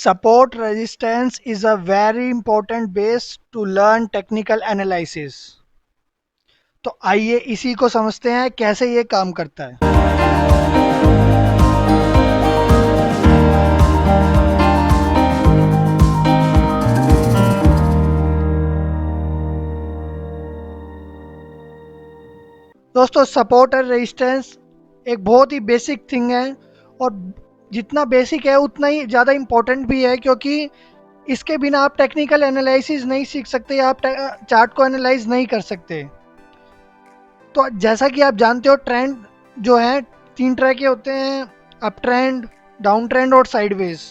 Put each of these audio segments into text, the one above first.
Support resistance is a very important base to learn technical analysis. तो आइए इसी को समझते हैं कैसे ये काम करता है। दोस्तों, सपोर्ट और रेजिस्टेंस एक बहुत ही बेसिक थिंग है और जितना बेसिक है उतना ही ज़्यादा इम्पोर्टेंट भी है, क्योंकि इसके बिना आप टेक्निकल एनालिसिस नहीं सीख सकते या आप चार्ट को एनालाइज नहीं कर सकते। तो जैसा कि आप जानते हो, ट्रेंड जो है 3 तरह के होते हैं, अप ट्रेंड, डाउन ट्रेंड और साइडवेज।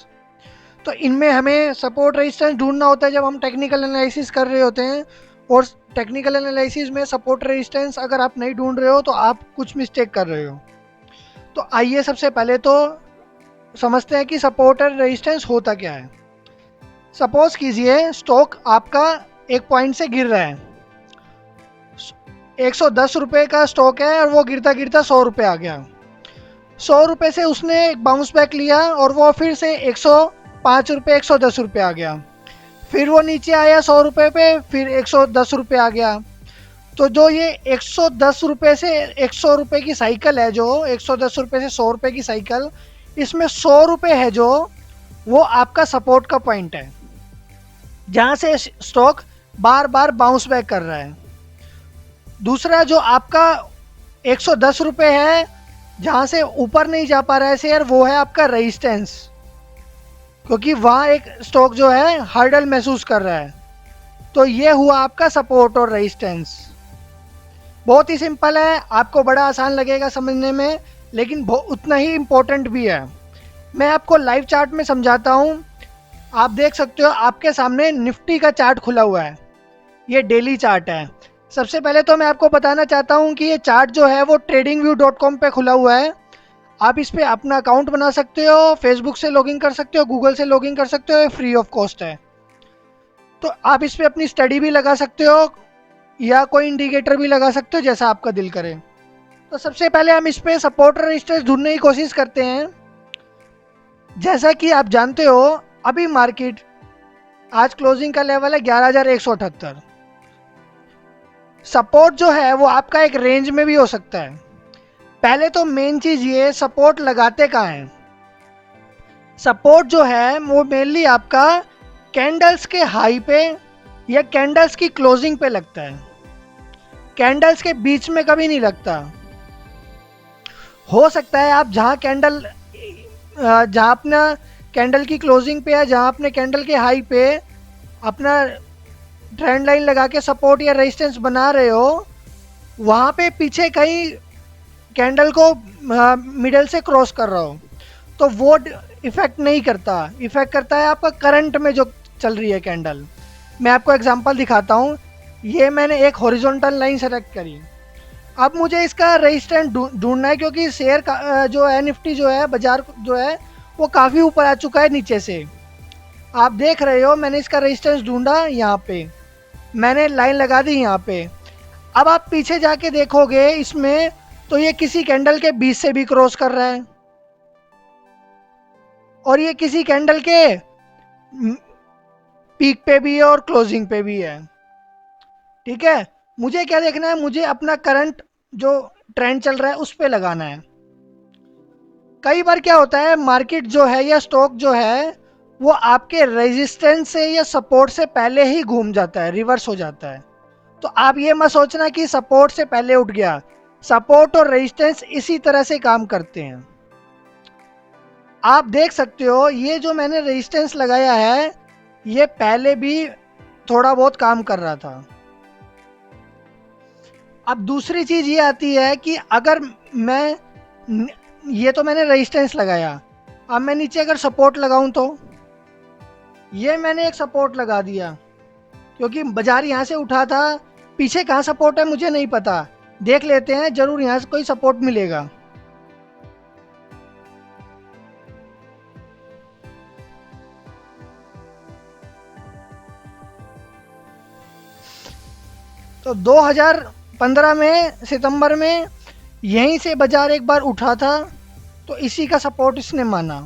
तो इनमें हमें सपोर्ट रेजिस्टेंस ढूंढना होता है जब हम टेक्निकल एनालिसिस कर रहे होते हैं। और टेक्निकल एनालिसिस में सपोर्ट रेजिस्टेंस अगर आप नहीं ढूंढ रहे हो तो आप कुछ मिस्टेक कर रहे हो। तो आइए सबसे पहले तो समझते हैं कि सपोर्ट और रेजिस्टेंस होता क्या है। सपोज कीजिए स्टॉक आपका एक पॉइंट से गिर रहा है, 110 रुपये का स्टॉक है और वो गिरता गिरता 100 रुपये आ गया। 100 रुपये से उसने एक बाउंस बैक लिया और वो फिर से 105 रुपये, 110 रुपये आ गया। फिर वो नीचे आया 100 रुपये पे, फिर 110 रुपये आ गया। तो जो ये 110 रुपये से 100 रुपये की साइकिल है, जो 110 रुपये से 100 रुपये की साइकिल, इसमें 100 रुपये है जो वो आपका सपोर्ट का पॉइंट है, जहाँ से स्टॉक बार बार बाउंस बैक कर रहा है। दूसरा जो आपका 110 रुपये है, जहाँ से ऊपर नहीं जा पा रहा है शेयर, वो है आपका रेजिस्टेंस, क्योंकि वहाँ एक स्टॉक जो है हर्डल महसूस कर रहा है। तो ये हुआ आपका सपोर्ट और रेजिस्टेंस। बहुत ही सिंपल है, आपको बड़ा आसान लगेगा समझने में, लेकिन उतना ही इम्पोर्टेंट भी है। मैं आपको लाइव चार्ट में समझाता हूँ। आप देख सकते हो आपके सामने निफ्टी का चार्ट खुला हुआ है, ये डेली चार्ट है। सबसे पहले तो मैं आपको बताना चाहता हूँ कि ये चार्ट जो है वो tradingview.com पे खुला हुआ है। आप इस पर अपना अकाउंट बना सकते हो, फेसबुक से लॉगिन कर सकते हो, गूगल से लॉगिन कर सकते हो, फ्री ऑफ कॉस्ट है। तो आप इस पर अपनी स्टडी भी लगा सकते हो या कोई इंडिकेटर भी लगा सकते हो, जैसा आपका दिल करे। तो सबसे पहले हम इस पर सपोर्ट और रेजिस्टेंस ढूंढने की कोशिश करते हैं। जैसा कि आप जानते हो, अभी मार्केट आज क्लोजिंग का लेवल है 11,178। सपोर्ट जो है वो आपका एक रेंज में भी हो सकता है। पहले तो मेन चीज ये, सपोर्ट लगाते कहाँ हैं। सपोर्ट जो है वो मेनली आपका कैंडल्स के हाई पे या कैंडल्स की क्लोजिंग पे लगता है, कैंडल्स के बीच में कभी नहीं लगता। हो सकता है आप जहाँ अपना कैंडल की क्लोजिंग पे है, जहाँ अपने कैंडल के हाई पे अपना ट्रेंड लाइन लगा के सपोर्ट या रेजिस्टेंस बना रहे हो, वहाँ पे पीछे कहीं कैंडल को मिडल से क्रॉस कर रहा हो, तो वो इफेक्ट नहीं करता। इफेक्ट करता है आपका करंट में जो चल रही है कैंडल। मैं आपको एग्जांपल दिखाता हूँ। ये मैंने एक हॉरिजॉन्टल लाइन सेलेक्ट करी। अब मुझे इसका रेजिस्टेंस ढूंढना है, क्योंकि शेयर का जो है, निफ्टी जो है, बाजार जो है, वो काफ़ी ऊपर आ चुका है नीचे से। आप देख रहे हो मैंने इसका रेजिस्टेंस ढूंढा, यहाँ पे मैंने लाइन लगा दी यहाँ पे। अब आप पीछे जाके देखोगे इसमें, तो ये किसी कैंडल के बीच से भी क्रॉस कर रहा है और ये किसी कैंडल के पीक पे भी है और क्लोजिंग पे भी है। ठीक है, मुझे क्या देखना है, मुझे अपना करंट जो ट्रेंड चल रहा है उस पे लगाना है। कई बार क्या होता है, मार्केट जो है या स्टॉक जो है वो आपके रेजिस्टेंस से या सपोर्ट से पहले ही घूम जाता है, रिवर्स हो जाता है। तो आप ये मत सोचना कि सपोर्ट से पहले उठ गया। सपोर्ट और रेजिस्टेंस इसी तरह से काम करते हैं। आप देख सकते हो ये जो मैंने रेजिस्टेंस लगाया है, ये पहले भी थोड़ा बहुत काम कर रहा था। अब दूसरी चीज ये आती है कि अगर मैं, ये तो मैंने रेजिस्टेंस लगाया, अब मैं नीचे अगर सपोर्ट लगाऊं, तो ये मैंने एक सपोर्ट लगा दिया, क्योंकि बाजार यहाँ से उठा था। पीछे कहाँ सपोर्ट है मुझे नहीं पता, देख लेते हैं, जरूर यहाँ से कोई सपोर्ट मिलेगा। तो 2015 में सितंबर में यहीं से बाजार एक बार उठा था, तो इसी का सपोर्ट इसने माना।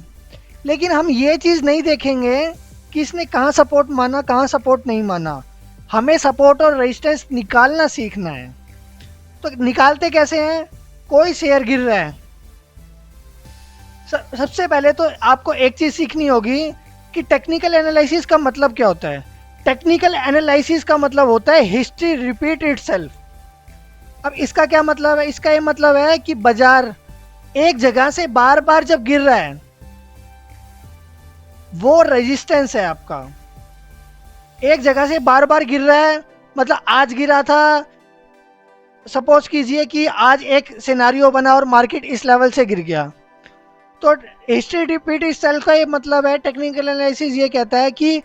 लेकिन हम ये चीज़ नहीं देखेंगे कि इसने कहाँ सपोर्ट माना, कहाँ सपोर्ट नहीं माना। हमें सपोर्ट और रेजिस्टेंस निकालना सीखना है। तो निकालते कैसे हैं? कोई शेयर गिर रहा है, सबसे पहले तो आपको एक चीज़ सीखनी होगी कि टेक्निकल एनालिसिस का मतलब क्या होता है। टेक्निकल एनालिसिस का मतलब होता है हिस्ट्री रिपीट इटसेल्फ। अब इसका क्या मतलब है? इसका ये मतलब है कि बाजार एक जगह से बार बार जब गिर रहा है, वो रेजिस्टेंस है आपका। एक जगह से बार बार गिर रहा है, मतलब आज गिरा था, सपोज कीजिए कि आज एक सिनेरियो बना और मार्केट इस लेवल से गिर गया, तो हिस्ट्री रिपीट इटसेल्फ का ये मतलब है, टेक्निकल एनालिसिस ये कहता है कि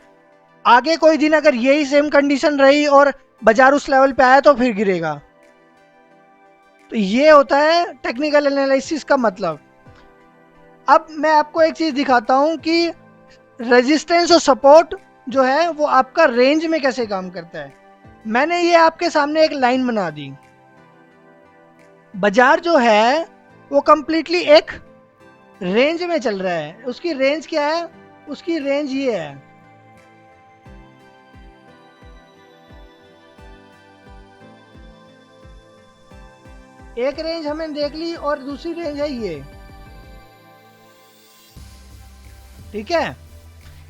आगे कोई दिन अगर यही सेम कंडीशन रही और बाजार उस लेवल पे आया तो फिर गिरेगा। तो ये होता है टेक्निकल एनालिसिस का मतलब। अब मैं आपको एक चीज दिखाता हूं कि रेजिस्टेंस और सपोर्ट जो है वो आपका रेंज में कैसे काम करता है। मैंने ये आपके सामने एक लाइन बना दी। बाजार जो है वो कंप्लीटली एक रेंज में चल रहा है। उसकी रेंज क्या है? उसकी रेंज ये है। एक रेंज हमें देख ली और दूसरी रेंज है ये, ठीक है।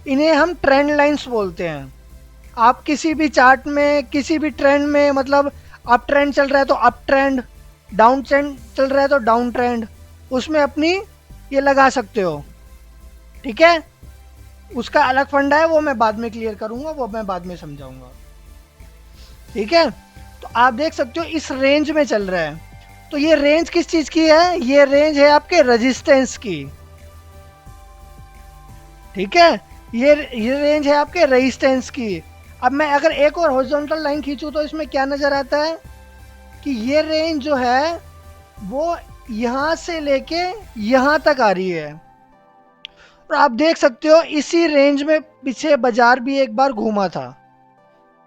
इन्हें हम ट्रेंड लाइंस बोलते हैं। आप किसी भी चार्ट में, किसी भी ट्रेंड में, मतलब अप ट्रेंड चल रहा है तो अप ट्रेंड, डाउन ट्रेंड चल रहा है तो डाउन ट्रेंड, उसमें अपनी ये लगा सकते हो, ठीक है। उसका अलग फंडा है, वो मैं बाद में क्लियर करूंगा, वो मैं बाद में समझाऊंगा, ठीक है। तो आप देख सकते हो इस रेंज में चल रहा है। तो ये रेंज किस चीज की है? ये रेंज है आपके रेजिस्टेंस की, ठीक है। ये रेंज है आपके रेजिस्टेंस की। अब मैं अगर एक और हॉरिजॉन्टल लाइन खींचूं तो इसमें क्या नजर आता है कि ये रेंज जो है वो यहां से लेके यहां तक आ रही है। और आप देख सकते हो इसी रेंज में पीछे बाजार भी एक बार घूमा था,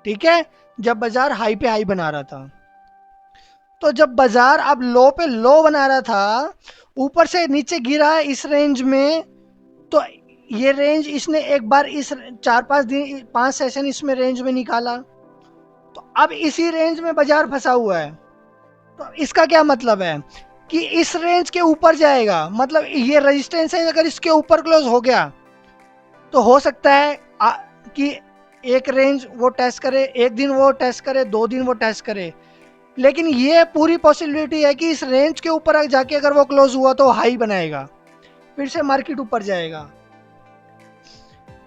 ठीक है, जब बाजार हाई पे हाई बना रहा था। तो जब बाजार अब लो पे लो बना रहा था, ऊपर से नीचे गिरा इस रेंज में, तो ये रेंज इसने एक बार इस 4-5 दिन 5 सेशन इसमें रेंज में निकाला, तो अब इसी रेंज में बाजार फंसा हुआ है। तो इसका क्या मतलब है कि इस रेंज के ऊपर जाएगा, मतलब ये रेजिस्टेंस है, अगर इसके ऊपर क्लोज हो गया तो हो सकता है कि एक रेंज वो टेस्ट करे, एक दिन वो टेस्ट करे, 2 दिन वो टेस्ट करे। लेकिन ये पूरी पॉसिबिलिटी है कि इस रेंज के ऊपर जाके अगर वो क्लोज हुआ तो हाई बनाएगा, फिर से मार्केट ऊपर जाएगा।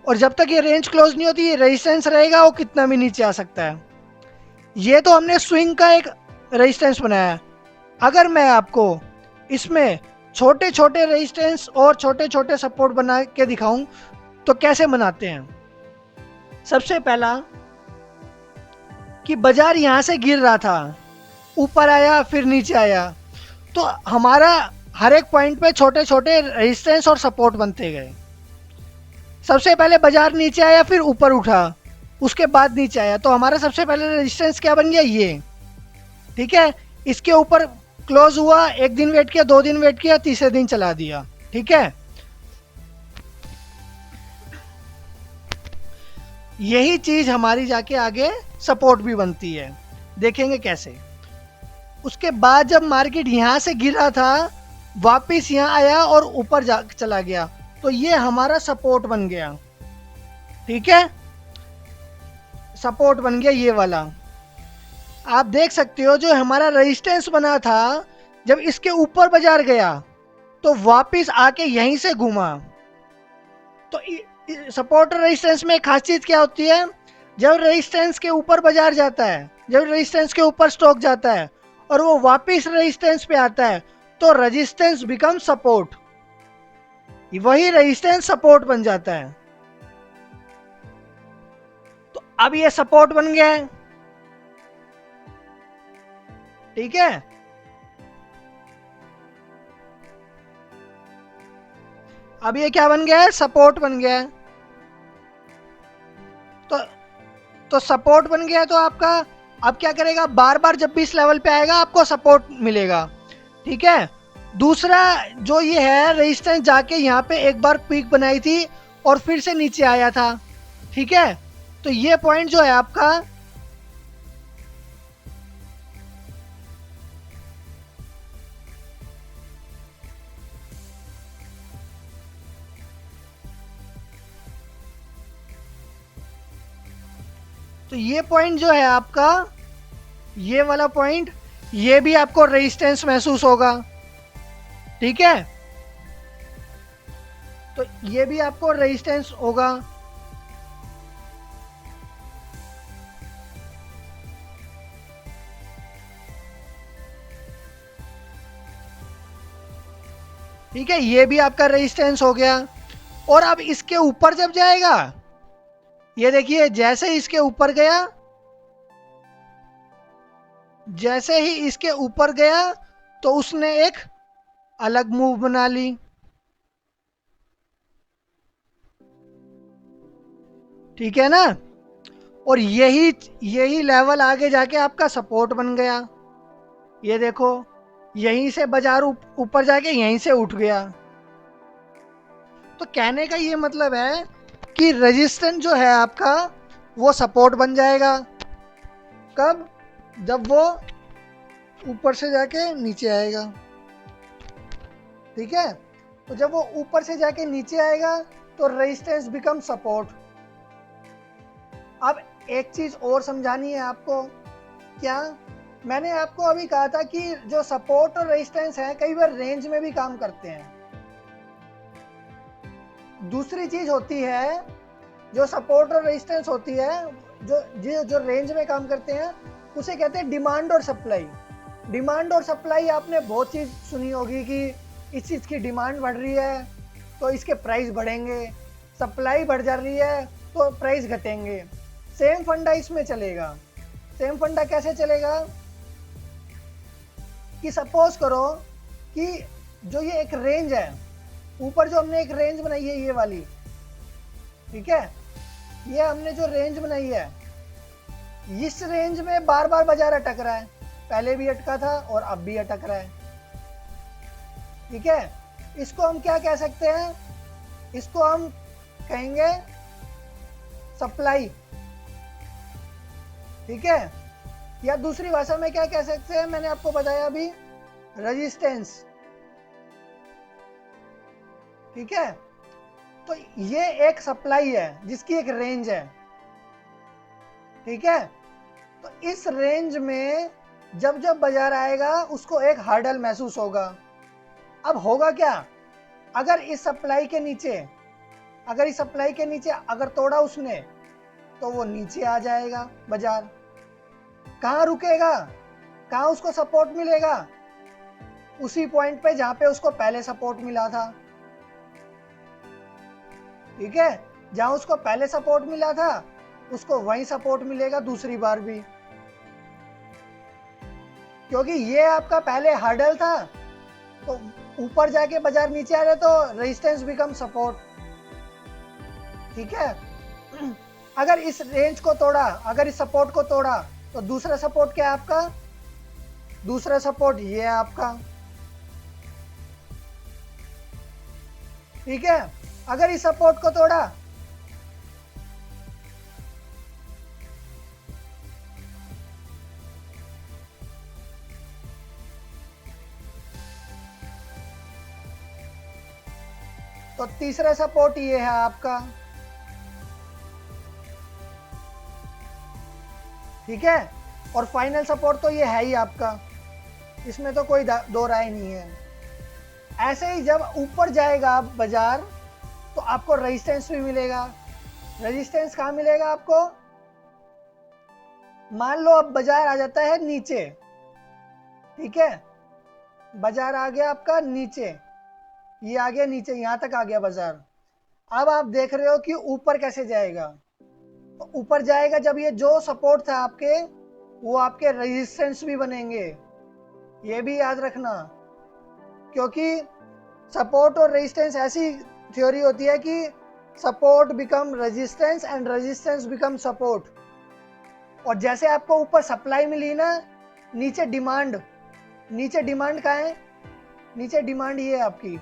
और जब तक ये रेंज क्लोज नहीं होती, ये रेजिस्टेंस रहेगा, वो कितना भी नीचे आ सकता है। ये तो हमने स्विंग का एक रेजिस्टेंस बनाया। अगर मैं आपको इसमें छोटे छोटे रेजिस्टेंस और छोटे छोटे सपोर्ट बना के दिखाऊं तो कैसे बनाते हैं? सबसे पहला कि बाजार यहां से गिर रहा था, ऊपर आया, फिर नीचे आया, तो हमारा हर एक पॉइंट पे छोटे छोटे रेजिस्टेंस और सपोर्ट बनते गए। सबसे पहले बाजार नीचे आया, फिर ऊपर उठा, उसके बाद नीचे आया, तो हमारा सबसे पहले रेजिस्टेंस क्या बन गया? ये, ठीक है। इसके ऊपर क्लोज हुआ, एक दिन वेट किया, 2 दिन वेट किया, तीसरे दिन चला दिया, ठीक है। यही चीज हमारी जाके आगे सपोर्ट भी बनती है, देखेंगे कैसे। उसके बाद जब मार्केट यहां से गिरा था, वापिस यहां आया और ऊपर चला गया, तो ये हमारा सपोर्ट बन गया, ठीक है। सपोर्ट बन गया ये वाला। आप देख सकते हो जो हमारा रेजिस्टेंस बना था, जब इसके ऊपर बाजार गया तो वापिस आके यहीं से घूमा। तो सपोर्ट और रेजिस्टेंस में खास चीज क्या होती है? जब रेजिस्टेंस के ऊपर बाजार जाता है, जब रेजिस्टेंस के ऊपर स्टॉक जाता है और वो वापिस रेजिस्टेंस पे आता है, तो रेजिस्टेंस बिकम सपोर्ट, वही रेजिस्टेंस सपोर्ट बन जाता है। तो अब ये सपोर्ट बन गया है, ठीक है। अब ये क्या बन गया है? सपोर्ट बन गया है। तो सपोर्ट बन गया, तो आपका अब क्या करेगा? बार बार जब भी इस लेवल पे आएगा आपको सपोर्ट मिलेगा, ठीक है। दूसरा जो ये है रेजिस्टेंस जाके यहाँ पे एक बार पीक बनाई थी और फिर से नीचे आया था, ठीक है। तो ये पॉइंट जो है आपका, तो ये पॉइंट जो है आपका, ये वाला पॉइंट, ये भी आपको रेजिस्टेंस महसूस होगा, ठीक है। तो ये भी आपको रेजिस्टेंस होगा। ठीक है, ये भी आपका रेजिस्टेंस हो गया। और अब इसके ऊपर जब जाएगा, ये देखिए जैसे इसके ऊपर गया, जैसे ही इसके ऊपर गया तो उसने एक अलग मूव बना ली, ठीक है ना। और यही यही लेवल आगे जाके आपका सपोर्ट बन गया। ये देखो, यहीं से बाजार ऊपर जाके यहीं से उठ गया। तो कहने का ये मतलब है कि रेजिस्टेंस जो है आपका वो सपोर्ट बन जाएगा। कब? जब वो ऊपर से जाके नीचे आएगा, ठीक है। तो जब वो ऊपर से जाके नीचे आएगा तो रेजिस्टेंस बिकम सपोर्ट। अब एक चीज और समझानी है आपको। क्या? मैंने आपको अभी कहा था कि जो सपोर्ट और रेजिस्टेंस है कई बार रेंज में भी काम करते हैं। दूसरी चीज होती है, जो सपोर्ट और रेजिस्टेंस होती है, जो रेंज में काम करते हैं, उसे कहते हैं डिमांड और सप्लाई। डिमांड और सप्लाई आपने बहुत चीज सुनी होगी कि इस चीज की डिमांड बढ़ रही है तो इसके प्राइस बढ़ेंगे, सप्लाई बढ़ जा रही है तो प्राइस घटेंगे। सेम फंडा इसमें चलेगा। सेम फंडा कैसे चलेगा कि सपोज करो कि जो ये एक रेंज है, ऊपर जो हमने एक रेंज बनाई है ये वाली, ठीक है, ये हमने जो रेंज बनाई है, इस रेंज में बार बार बाजार अटक रहा है। पहले भी अटका था और अब भी अटक रहा है, ठीक है। इसको हम क्या कह सकते हैं? इसको हम कहेंगे सप्लाई, ठीक है। या दूसरी भाषा में क्या कह सकते हैं, मैंने आपको बताया अभी, रेजिस्टेंस, ठीक है। तो ये एक सप्लाई है जिसकी एक रेंज है, ठीक है। तो इस रेंज में जब जब बाजार आएगा उसको एक हार्डल महसूस होगा। अब होगा क्या? अगर इस सप्लाई के नीचे, अगर तोड़ा उसने तो वो नीचे आ जाएगा बाजार। कहाँ रुकेगा? कहाँ उसको सपोर्ट मिलेगा? उसी पॉइंट पे जहां पे उसको पहले सपोर्ट मिला था, ठीक है। जहां उसको पहले सपोर्ट मिला था उसको वहीं सपोर्ट मिलेगा दूसरी बार भी, क्योंकि ये आपका पहले हर्डल था। तो ऊपर जाके बाजार नीचे आ रहे तो रेजिस्टेंस बिकम सपोर्ट, ठीक है। अगर इस रेंज को तोड़ा, अगर इस सपोर्ट को तोड़ा तो दूसरा सपोर्ट क्या है आपका? दूसरा सपोर्ट ये है आपका, ठीक है। अगर इस सपोर्ट को तोड़ा तो तीसरा सपोर्ट ये है आपका, ठीक है। और फाइनल सपोर्ट तो ये है ही आपका, इसमें तो कोई दो राय नहीं है। ऐसे ही जब ऊपर जाएगा बाजार तो आपको रेजिस्टेंस भी मिलेगा। रेजिस्टेंस कहाँ मिलेगा आपको? मान लो अब बाजार आ जाता है नीचे, ठीक है। बाजार आ गया आपका नीचे, ये आ गया नीचे, यहां तक आ गया बाजार। अब आप देख रहे हो कि ऊपर कैसे जाएगा। तो ऊपर जाएगा जब ये जो सपोर्ट था आपके, वो आपके रेजिस्टेंस भी बनेंगे, ये भी याद रखना। क्योंकि सपोर्ट और रेजिस्टेंस ऐसी थ्योरी होती है कि support become resistance and resistance become support. और जैसे आपको ऊपर सप्लाई मिली ना, नीचे डिमांड कहाँ है? नीचे डिमांड ये है आपकी,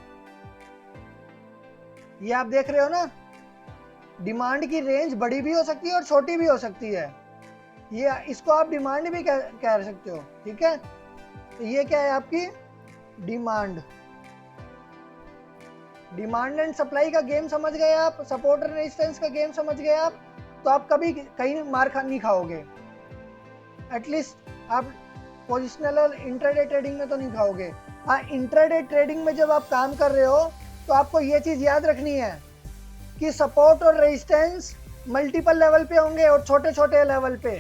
ये आप देख रहे हो ना, डिमांड की रेंज बड़ी भी हो सकती है और छोटी भी हो सकती है, ये इसको आप डिमांड भी कह सकते हो, ठीक है। तो ये क्या है आपकी डिमांड, डिमांड एंड सप्लाई का गेम समझ गए आप, सपोर्ट एंड रेजिस्टेंस का गेम समझ गए आप, तो आप कभी कहीं मार नहीं खाओगे, एटलीस्ट आप पोजिशनल और इंट्राडे ट्रेडिंग में तो नहीं खाओगे। हाँ, इंट्राडे ट्रेडिंग में जब आप काम कर रहे हो तो आपको ये चीज़ याद रखनी है कि सपोर्ट और रेजिस्टेंस मल्टीपल लेवल पे होंगे और छोटे छोटे लेवल पे,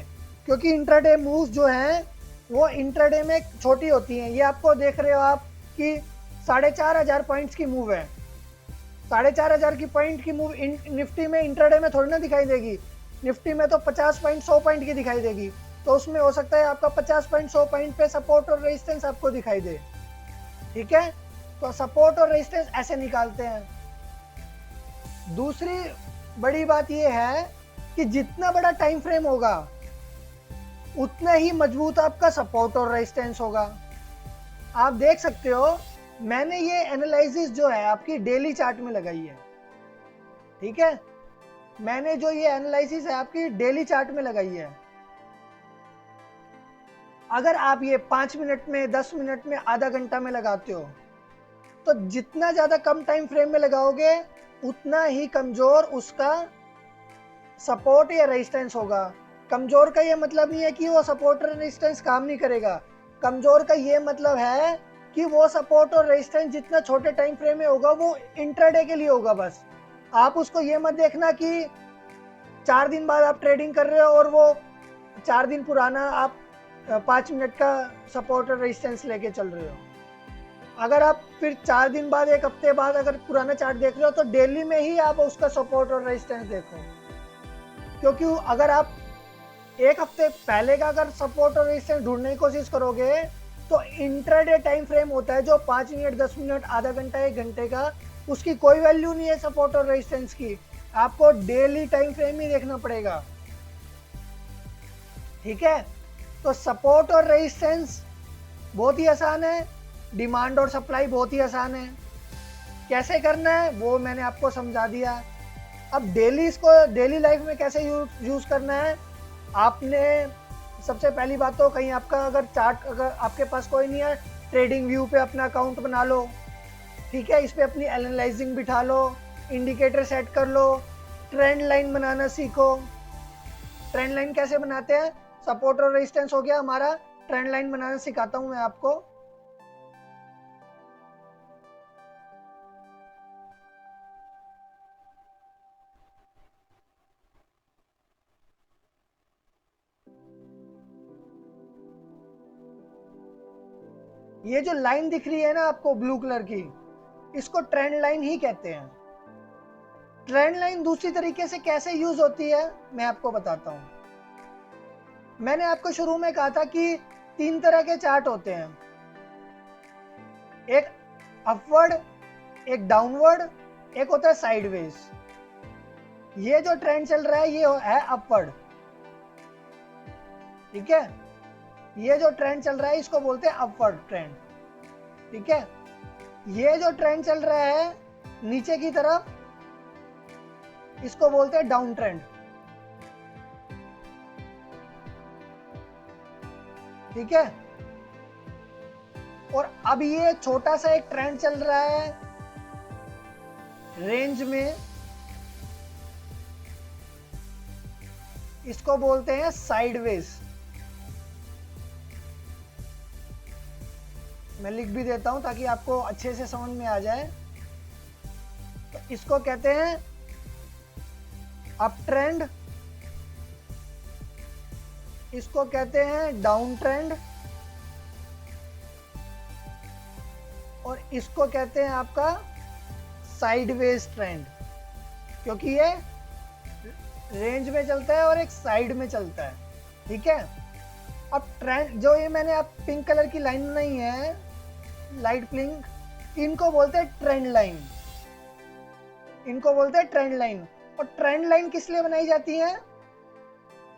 क्योंकि इंट्राडे मूव्स जो हैं वो इंट्राडे में छोटी होती हैं। ये आपको देख रहे हो आप कि 4,500 पॉइंट्स की मूव है, 4,500 की पॉइंट की मूव निफ्टी में इंट्राडे में थोड़ी ना दिखाई देगी, निफ्टी में तो 50 पॉइंट 100 पॉइंट की दिखाई देगी, तो उसमें हो सकता है आपका 50 पॉइंट 100 पॉइंट पे सपोर्ट और रेजिस्टेंस आपको दिखाई दे, ठीक है। तो सपोर्ट और रेजिस्टेंस ऐसे निकालते हैं। दूसरी बड़ी बात यह है कि जितना बड़ा टाइम फ्रेम होगा उतना ही मजबूत आपका सपोर्ट और रेजिस्टेंस होगा। आप देख सकते हो मैंने ये एनालिसिस जो है आपकी डेली चार्ट में लगाई है, ठीक है, मैंने जो ये एनालिसिस है आपकी डेली चार्ट में लगाई है। अगर आप ये 5 मिनट में 10 मिनट में आधा घंटा में लगाते हो तो जितना ज्यादा कम टाइम फ्रेम में लगाओगे उतना ही कमजोर उसका सपोर्ट या रेजिस्टेंस होगा। कमजोर का ये मतलब नहीं है कि वो सपोर्ट और रेजिस्टेंस काम नहीं करेगा, कमजोर का ये मतलब है कि वो सपोर्ट और रेजिस्टेंस जितना छोटे टाइम फ्रेम में होगा वो इंट्राडे के लिए होगा बस। आप उसको ये मत देखना कि 4 दिन बाद आप ट्रेडिंग कर रहे हो और वो 4 दिन पुराना आप 5 मिनट का सपोर्ट और रेजिस्टेंस लेके चल रहे हो। अगर आप फिर 4 दिन बाद 1 हफ्ते बाद अगर पुराना चार्ट देख रहे हो तो डेली में ही आप उसका सपोर्ट और रेजिस्टेंस देखो, क्योंकि अगर आप 1 हफ्ते पहले का अगर सपोर्ट और रेजिस्टेंस ढूंढने की कोशिश करोगे तो इंट्राडे टाइम फ्रेम होता है जो 5 मिनट 10 मिनट आधा घंटा 1 घंटे का, उसकी कोई वैल्यू नहीं है सपोर्ट और रेजिस्टेंस की, आपको डेली टाइम फ्रेम ही देखना पड़ेगा, ठीक है। तो सपोर्ट और रेजिस्टेंस बहुत ही आसान है, डिमांड और सप्लाई बहुत ही आसान है, कैसे करना है वो मैंने आपको समझा दिया। अब इसको डेली लाइफ में कैसे यूज करना है, आपने सबसे पहली बात तो कहीं आपका अगर चार्ट अगर आपके पास कोई नहीं है, ट्रेडिंग व्यू पे अपना अकाउंट बना लो, ठीक है, इस पे अपनी एनालाइजिंग बिठा लो, इंडिकेटर सेट कर लो, ट्रेंड लाइन बनाना सीखो। ट्रेंड लाइन कैसे बनाते हैं, सपोर्ट और रेजिस्टेंस हो गया हमारा, ट्रेंड लाइन बनाना सिखाता हूं मैं आपको। ये जो लाइन दिख रही है ना आपको ब्लू कलर की, इसको ट्रेंड लाइन ही कहते हैं। ट्रेंड लाइन दूसरी तरीके से कैसे यूज होती है मैं आपको बताता हूं। मैंने आपको शुरू में कहा था कि 3 तरह के चार्ट होते हैं, एक अपवर्ड, एक डाउनवर्ड, एक होता है साइडवेज। ये जो ट्रेंड चल रहा है ये है अपवर्ड, ठीक है, ये जो ट्रेंड चल रहा है इसको बोलते हैं अपवर्ड ट्रेंड, ठीक है। ये जो ट्रेंड चल रहा है नीचे की तरफ इसको बोलते हैं डाउन ट्रेंड, ठीक है। और अब ये छोटा सा एक ट्रेंड चल रहा है रेंज में, इसको बोलते हैं साइडवेज। मैं लिख भी देता हूं ताकि आपको अच्छे से समझ में आ जाए। तो इसको कहते हैं अप ट्रेंड, इसको कहते हैं डाउन ट्रेंड, और इसको कहते हैं आपका साइडवेज ट्रेंड, क्योंकि ये रेंज में चलता है और एक साइड में चलता है, ठीक है। अब ट्रेंड जो ये मैंने आप पिंक कलर की लाइन बनाई है, लाइट पिंक, इनको बोलते हैं ट्रेंड लाइन, इनको बोलते हैं ट्रेंड लाइन। और ट्रेंड लाइन किस लिए बनाई जाती है,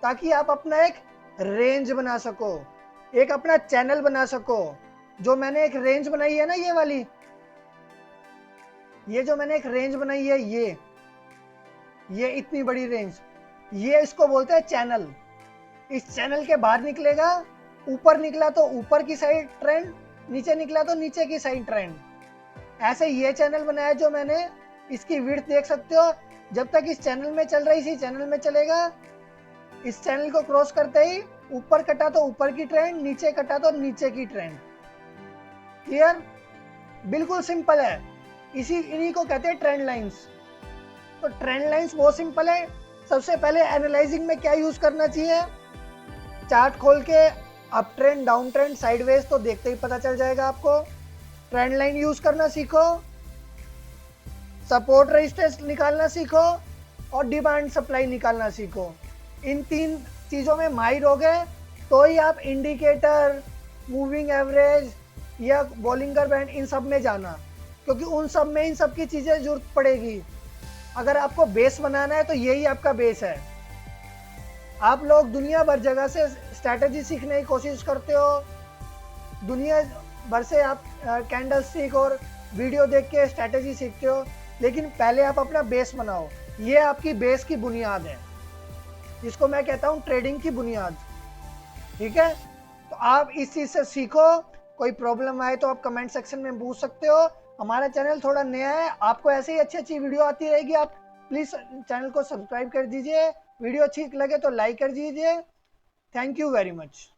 ताकि आप अपना एक रेंज बना सको, एक अपना चैनल बना सको, जो मैंने एक रेंज बनाई है ना, ये वाली, ये जो मैंने एक रेंज बनाई है, ये इतनी बड़ी रेंज, ये इसको बोलते हैं चैनल। इस चैनल के बाहर निकलेगा, ऊपर निकला तो ऊपर की साइड ट्रेंड, नीचे निकला तो नीचे की साइड ट्रेंड। ऐसे ये चैनल बनाया जो मैंने, इसकी विड्थ देख सकते हो। जब तक इस चैनल में चल रहा है इसी चैनल में चलेगा। इस चैनल को क्रॉस करते ही ऊपर कटा तो ऊपर की ट्रेंड, नीचे कटा तो नीचे की ट्रेंड। क्लियर? बिल्कुल सिंपल है। इन्हीं को कहते हैं ट्रेंड लाइंस। तो ट्रेंड लाइंस बहुत सिंपल है। सबसे पहले एनालाइजिंग में क्या यूज करना चाहिए, चार्ट खोल के up trend, down trend, sideways तो देखते ही पता चल जाएगा आपको। ट्रेंड लाइन यूज करना सीखो, सपोर्ट रेजिस्टेंस निकालना सीखो, और डिमांड सप्लाई निकालना सीखो। इन 3 चीजों में माहिर हो गए तो ही आप इंडिकेटर, मूविंग एवरेज या बॉलिंगर बैंड इन सब में जाना, क्योंकि उन सब में इन सब की चीजें जरूरत पड़ेगी। अगर आपको बेस बनाना है तो यही आपका बेस है। आप लोग दुनिया भर जगह से स्ट्रैटेजी सीखने की कोशिश करते हो, दुनिया भर से आप कैंडल स्टिक और वीडियो देख के स्ट्रैटेजी सीखते हो, लेकिन पहले आप अपना बेस बनाओ। ये आपकी बेस की बुनियाद है, जिसको मैं कहता हूँ ट्रेडिंग की बुनियाद। ठीक है, तो आप इस चीज से सीखो। कोई प्रॉब्लम आए तो आप कमेंट सेक्शन में पूछ सकते हो। हमारा चैनल थोड़ा नया है, आपको ऐसे ही अच्छी अच्छी वीडियो आती रहेगी। आप प्लीज चैनल को सब्सक्राइब कर दीजिए, वीडियो अच्छी लगे तो लाइक कर दीजिए। Thank you very much.